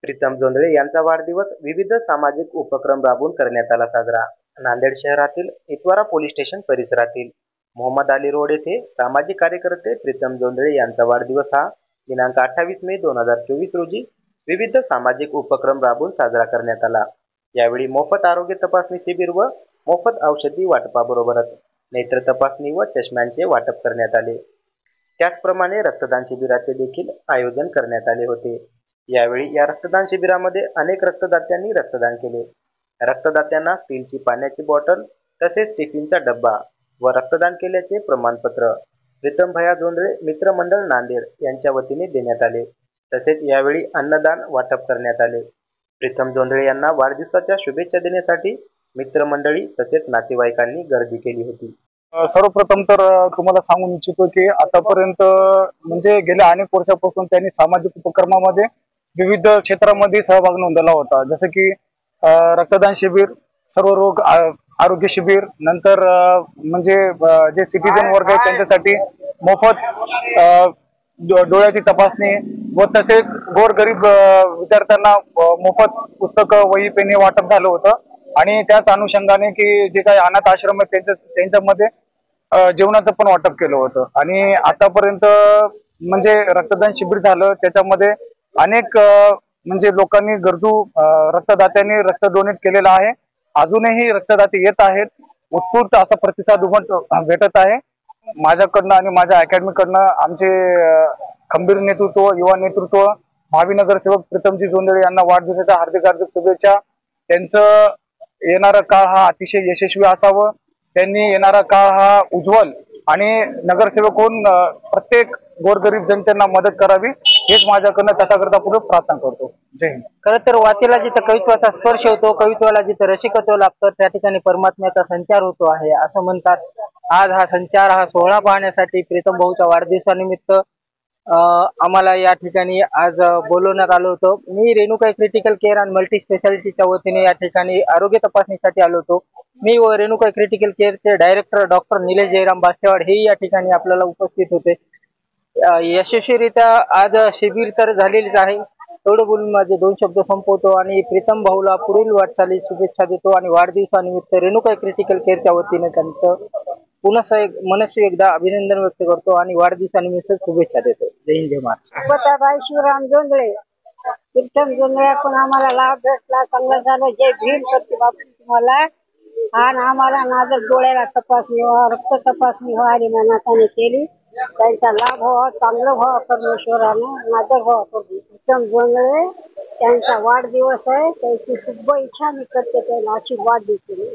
प्रीतम जोंधळे यांचा वाढदिवस विविध सामाजिक उपक्रम राबवून करण्यात आला साजरा. नांदेड शहरातील इतवारा पोलीस स्टेशन परिसरातील मोहम्मद अली रोड येथे सामाजिक कार्यकर्ते प्रीतम जोंधळे यांचा वाढदिवस हा दिनांक 28 मे 2024 रोजी विविध सामाजिक उपक्रम राबवून साजरा करण्यात आला. यावेळी मोफत आरोग्य तपासणी शिबिर व मोफत औषधी वाटपाबरोबरच नेत्र तपासणी व चष्म्यांचे वाटप करण्यात आले. त्याचप्रमाणे रक्तदान शिबिराचे देखील आयोजन करण्यात आले होते. यावेळी या रक्तदान शिबिरामध्ये अनेक रक्तदात्यांनी रक्तदान केले. रक्तदात्यांना स्टीलची पाण्याची बॉटल तसेच टिफिनचा डब्बा व रक्तदान केल्याचे प्रमाणपत्र प्रीतम भैया जोंधळे मित्र मंडळ नांदेड यांच्या वतीने देण्यात आले. तसेच यावेळी अन्नदान वाटप करण्यात आले. प्रीतम जोंधळे यांना वाढदिवसाच्या शुभेच्छा देण्यासाठी मित्रमंडळी तसेच नातेवाईकांनी गर्दी केली होती. सर्वप्रथम तर तुम्हाला सांगू इच्छितो की आतापर्यंत म्हणजे गेल्या अनेक वर्षापासून त्यांनी सामाजिक उपक्रमामध्ये विविध क्षेत्रामध्ये सहभाग नोंदवला होता. जसे की रक्तदान शिबिर, सर्व रोग आरोग्य शिबिर, नंतर म्हणजे जे सिटीजन वर्ग आहे त्यांच्यासाठी मोफत डोळ्याची तपासणी व तसेच गोरगरीब विद्यार्थ्यांना मोफत पुस्तकं वही पेन हे वाटप झालं होतं. आणि त्याच अनुषंगाने की जे काही अनाथ आश्रम आहेत त्यांच्यामध्ये जेवणाचं पण वाटप केलं होतं. आणि आतापर्यंत म्हणजे रक्तदान शिबिर झालं, त्याच्यामध्ये अनेक म्हणजे लोकांनी गरजू रक्तदात्यांनी रक्त डोनेट केलेलं आहे. अजूनही रक्तदाते येत आहेत. उत्स्फूर्त असा प्रतिसाद भेटत आहे. माझ्याकडनं आणि माझ्या अकॅडमीकडनं आमचे खंबीर नेतृत्व, युवा नेतृत्व, भावी नगरसेवक प्रीतमजी जोंधळे यांना वाढदिवसाच्या हार्दिक हार्दिक शुभेच्छा. त्यांचं येणारा काळ हा अतिशय यशस्वी असावं. त्यांनी येणारा काळ हा उज्ज्वल आणि नगरसेवक होऊन प्रत्येक गोरगरीब जनतेला मदत करावी हेच माझ्याकडनं तथागतापूर्वक प्रार्थना करतो. जय हिंद. खरं तर वाचेला जिथं कवित्वाचा स्पर्श होतो, कवित्वाला जिथं रसिकत्व लागतं, त्या ठिकाणी परमात्म्याचा संचार होतो आहे असं म्हणतात. आज हा संचार, हा सोहळा पाहण्यासाठी प्रीतम भाऊच्या वाढदिवसानिमित्त आम्हाला या ठिकाणी आज बोलवण्यात आलं होतं. मी Renuka critical care and multi स्पेशालिटीच्या वतीने या ठिकाणी आरोग्य तपासणीसाठी आलो होतो. मी व रेणुका क्रिटिकल केअरचे डायरेक्टर डॉक्टर निलेश जयराम बास्तेवाड हे या ठिकाणी आपल्याला उपस्थित होते. यशस्वीरित्या आज शिबिर तर झालेलीच आहे. एवढं बोलून माझे 2 शब्द संपवतो आणि प्रीतम भाऊला पुढील वाटचाली शुभेच्छा देतो आणि वाढदिवसानिमित्त रेणुका क्रिटिकल केअरच्या वतीने त्यांचं पुन्हा मनस्वी एकदा अभिनंदन व्यक्त करतो आणि वाढदिवसानिमित्त शुभेच्छा देतो. जय हिंद, जय महाराष्ट्र. बाई शिवराम जोंधळे, प्रीतम जोंधळे पण आम्हाला लाभ भेटला, चांगलं झालं. जय भीम करते बापू तुम्हाला. आणि आम्हाला नाजर डोळ्याला तपासणी व्हा, रक्त तपासणी व्हा आणि नाताने केली. त्यांचा लाभ व्हावा, चांगलं व्हावं परमेश्वरानं, नाजर व्हावा. प्रीतम जोंधळे त्यांचा वाढदिवस आहे, त्यांची शुभ इच्छा मी करते, त्यांना आशीर्वाद देते.